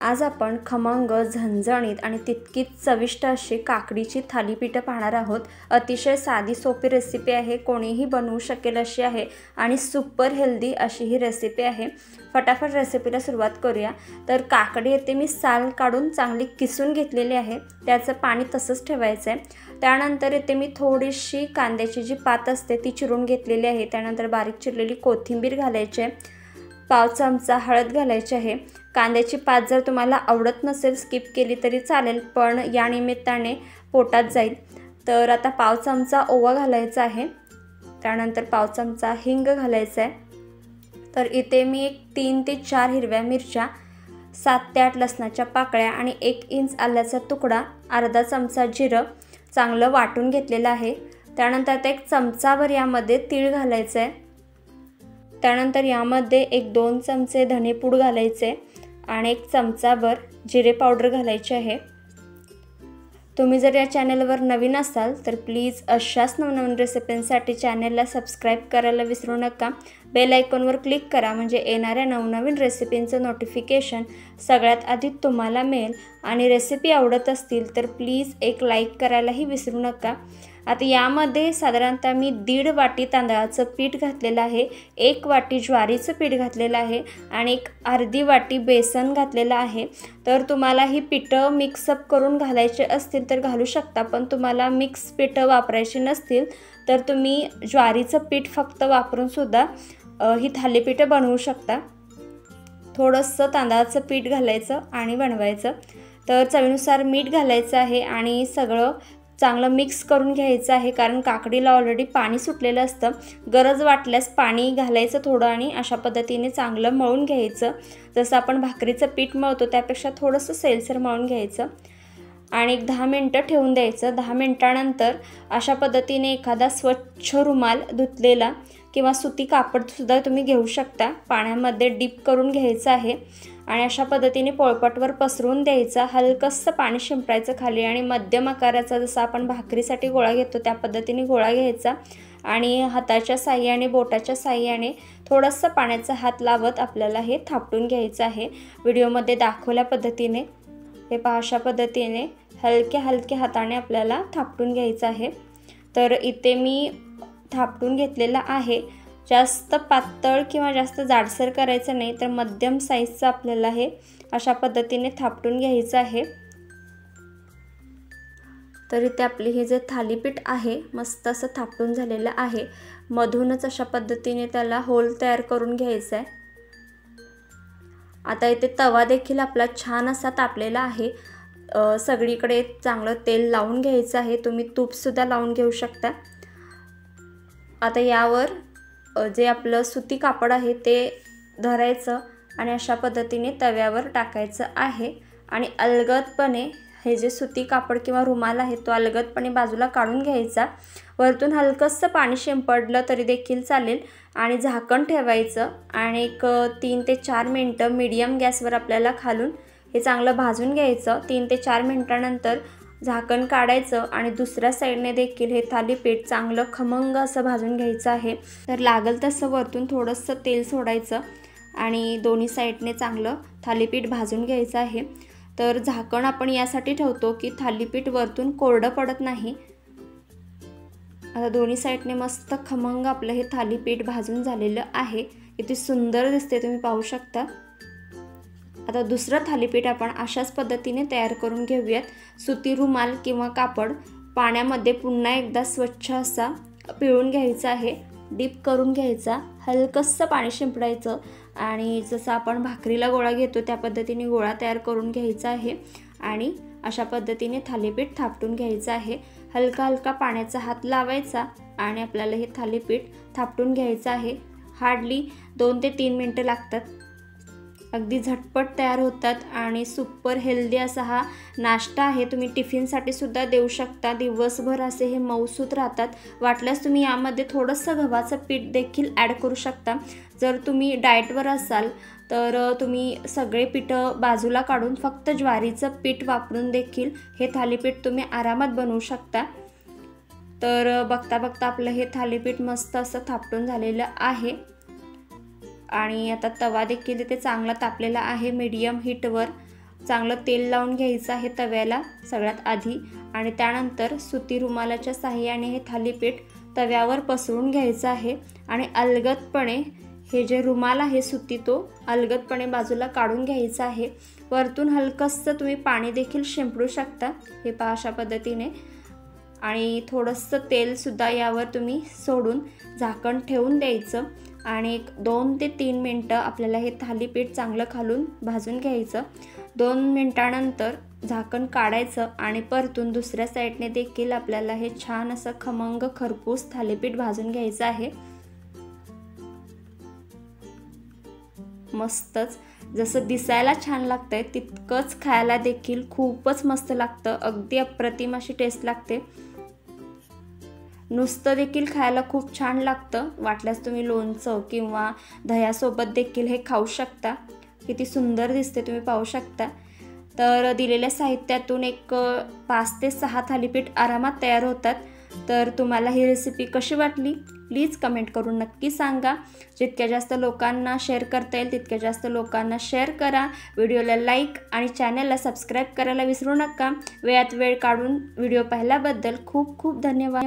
आज आपण खमंग, झणझणीत आणि तितकीच चविष्ट अशी काकडीची थालीपीठं पाहणार आहोत। अतिशय साधी सोपी रेसिपी आहे, कोणीही बनवू शकेल अशी आहे आणि सुपर हेल्दी अशी ही रेसिपी आहे। फटाफट रेसिपीला सुरुवात करूया। तर काकडी येथे मी साल काढून चांगली किसून घेतलेली आहे, त्याचं पाणी तसंच ठेवायचं आहे। त्यानंतर येथे मी थोडीशी कांद्याची जी पात असते ती चिरून घेतलेली आहे। त्यानंतर बारीक चिरलेली कोथिंबीर घालायची आहे, पाव चमचा हळद घालायची आहे। कांद्याची पात जर तुम्हाला आवडत नसेल स्किप केली तरी चालेल, पण या निमित्ताने पोटात जाईल। तर आता पाव चमचा ओवा घालायचा आहे, त्यानंतर पाव चमचा हिंग घालायचा आहे। तर इथे मी 3 ते 4 हिरव्या मिरच्या, 7 ते 8 लसणाच्या पाकळ्या आणि 1 इंच आल्याचा तुकडा, अर्धा चमचा जिरं चांगलं वाटून घेतलेलं आहे। त्यानंतर आता 1 चमचाभर यामध्ये तीळ घालायचं आहे। त्यानंतर यामध्ये 1-2 चमचे धनेपूड घालायचे आणि 1 चमचाभर जिरे पावडर घालायचे आहे। तुम्ही जर या चॅनलवर नवीन असाल तर प्लीज अशाच नवनवीन रेसिपींसाठी चॅनलला सबस्क्राईब करायला विसरू नका। बेल आयकॉनवर क्लिक करा, म्हणजे येणाऱ्या नवनवीन रेसिपींचं नोटिफिकेशन सगळ्यात आधी तुम्हाला मिळेल। आणि रेसिपी आवडत असतील तर प्लीज एक लाईक करायलाही विसरू नका। आता यामध्ये साधारणतः मी 1.5 वाटी तांदळाचं पीठ घातलेलं आहे, 1 वाटी ज्वारीचं पीठ घातलेलं आहे आणि 1 अर्धी वाटी बेसन घातलेलं आहे। तर तुम्हाला ही पिठं मिक्सअप करून घालायचे असतील तर घालू शकता, पण तुम्हाला मिक्स पिठं वापरायची नसतील तर तुम्ही ज्वारीचं पीठ फक्त वापरून सुद्धा ही थालीपीठं बनवू शकता। थोडंसं तांदळाचं पीठ घालायचं आणि बनवायचं। तर चवीनुसार मीठ घालायचं आहे आणि सगळं चांगलं मिक्स करून घ्यायचं आहे, कारण काकडीला ऑलरेडी पाणी सुटलेलं असतं। गरज वाटल्यास पाणी घालायचं थोडं आणि अशा पद्धतीने चांगलं मळून घ्यायचं। जसं आपण भाकरीचं पीठ मळतो त्यापेक्षा थोडंसं सैलसर मळून घ्यायचं आणि 10 मिनटं ठेवून द्यायचं। 10 मिनटानंतर अशा पद्धतीने एखादा स्वच्छ रुमाल धुतलेला किंवा सुती कापडसुद्धा तुम्ही घेऊ शकता, पाण्यामध्ये डिप करून घ्यायचं आहे आणि अशा पद्धतीने पोळपाटवर पसरून द्यायचा। हलकंसं पाणी शिंपडायचं खाली आणि मध्यम आकाराचा, जसा आपण भाकरीसाठी गोळा घेतो त्या पद्धतीने गोळा घ्यायचा आणि हाताच्या साहाय्याने, बोटाच्या साहाय्याने थोडंसं पाण्याचा हात लावत आपल्याला हे थापटून घ्यायचं आहे। व्हिडिओमध्ये दाखवल्या पद्धतीने हे पहा, अशा पद्धतीने हलक्या हलक्या हाताने आपल्याला थापटून घ्यायचं आहे। तर इथे मी थापटून घेतलेला आहे। जास्त पातळ किंवा जास्त जाडसर करायचं नाही, तर मध्यम साईजचं आपल्याला हे अशा पद्धतीने थापटून घ्यायचं आहे। तर इथे आपली हे जे थालीपीठ आहे मस्त असं थापटून झालेलं आहे। मधूनच अशा पद्धतीने त्याला होल तयार करून घ्यायचा आहे। आता इथे तवा देखील आपला छान असा तापलेला आहे, सगळीकडे चांगलं तेल लावून घ्यायचं आहे। तुम्ही तूपसुद्धा लावून घेऊ शकता। आता यावर जे आपलं सुती कापड आहे ते धरायचं आणि अशा पद्धतीने तव्यावर टाकायचं आहे आणि अलगदपणे हे जे सुती कापड किंवा रुमाल आहे तो अलगदपणे बाजूला काढून घ्यायचा। वरतून हलकंसं पाणी शिंपडलं तरी देखील चालेल आणि झाकण ठेवायचं आणि 3 ते 4 मिनटं मीडियम गॅसवर आपल्याला खालून हे चांगलं भाजून घ्यायचं। 3 ते 4 मिनटानंतर झाकण काढायचं आणि दुसऱ्या साईडने देखील हे थालीपीठ चांगलं खमंग असं भाजून घ्यायचं आहे। तर लागल तसं वरतून थोडंसं तेल सोडायचं आणि दोन्ही साईडने चांगलं थालीपीठ भाजून घ्यायचं आहे। तर झाकण आपण यासाठी ठेवतो की थालीपीठ वरतून कोरडं पडत नाही। आता दोन्ही साईडने मस्त खमंग आपलं हे थालीपीठ भाजून झालेलं आहे, किती सुंदर दिसते तुम्ही पाहू शकता। आता दुसरं थालीपीठ आपण अशाच पद्धतीने तयार करून घेऊयात। सुती रुमाल किंवा कापड पाण्यामध्ये पुन्हा एकदा स्वच्छ असा पिळून घ्यायचा आहे, डिप करून घ्यायचा, हलकंसं पाणी शिंपडायचं आणि जसं आपण भाकरीला गोळा घेतो त्या पद्धतीने गोळा तयार करून घ्यायचा आहे आणि अशा पद्धतीने थालीपीठ थापटून घ्यायचं आहे। हलका हलका पाण्याचा हात लावायचा आणि आपल्याला हे थालीपीठ थापटून घ्यायचं आहे। हार्डली 2 ते 3 मिनटं लागतात, अगदी झटपट तयार होतात आणि सुपर हेल्दी असा हा नाश्ता आहे। तुम्ही टिफिनसाठी सुद्धा देऊ शकता, दिवसभर असे हे मऊसूत राहतात। वाटल्यास तुम्ही यामध्ये थोडंसं गव्हाचं पीठ देखील ॲड करू शकता। जर तुम्ही डाएटवर असाल तर तुम्ही सगळे पिठं बाजूला काढून फक्त ज्वारीचं पीठ वापरून देखील हे थालीपीठ तुम्ही आरामात बनवू शकता। तर बघता बघता आपलं हे थालीपीठ मस्त असं थापटून झालेलं आहे आणि आता तवा देखील इथे चांगला तापलेला आहे मीडियम हीटवर चांगलं तेल लावून घ्यायचं आहे तव्याला सगळ्यात आधी आणि त्यानंतर सुती रुमालाच्या साहाय्याने हे थालीपीठ तव्यावर पसरून घ्यायचं आहे आणि अलगदपणे हे जे रुमाल आहे सुती तो अलगदपणे बाजूला काढून घ्यायचा आहे। वरतून हलकंसं तुम्ही पाणी देखील शिंपडू शकता हे पहा अशा पद्धतीने आणि थोडंसं तेलसुद्धा यावर तुम्ही सोडून झाकण ठेवून द्यायचं आणि 2 ते 3 मिनटं आपल्याला हे थालीपीठ चांगलं खालून भाजून घ्यायचं। 2 मिनटानंतर झाकण काढायचं आणि परतून दुसऱ्या साईडने देखील आपल्याला हे छान असं खमंग खरपूस थालीपीठ भाजून घ्यायचं आहे। मस्तच जसं दिसायला छान लागतंय तितकंच खायला देखील खूपच मस्त लागतं। अगदी अप्रतिम अशी टेस्ट लागते। नुसतं देखील खायला खूप छान लागतं। वाटल्यास तुम्ही लोणचं किंवा दह्यासोबत देखील हे खाऊ शकता। किती सुंदर दिसते तुम्ही पाहू शकता। तर दिलेल्या साहित्यातून एक 5 ते 6 थालीपीठ आरामात तयार होतात। तर तुम्हाला ही रेसिपी कशी वाटली प्लीज कमेंट करून नक्की सांगा। जितक्या जास्त लोकांना शेअर करता येईल तितक्या जास्त लोकांना शेअर करा। व्हिडिओला लाईक आणि चॅनलला सबस्क्राईब करायला विसरू नका। वेळात वेळ काढून व्हिडिओ पाहिल्याबद्दल खूप खूप धन्यवाद।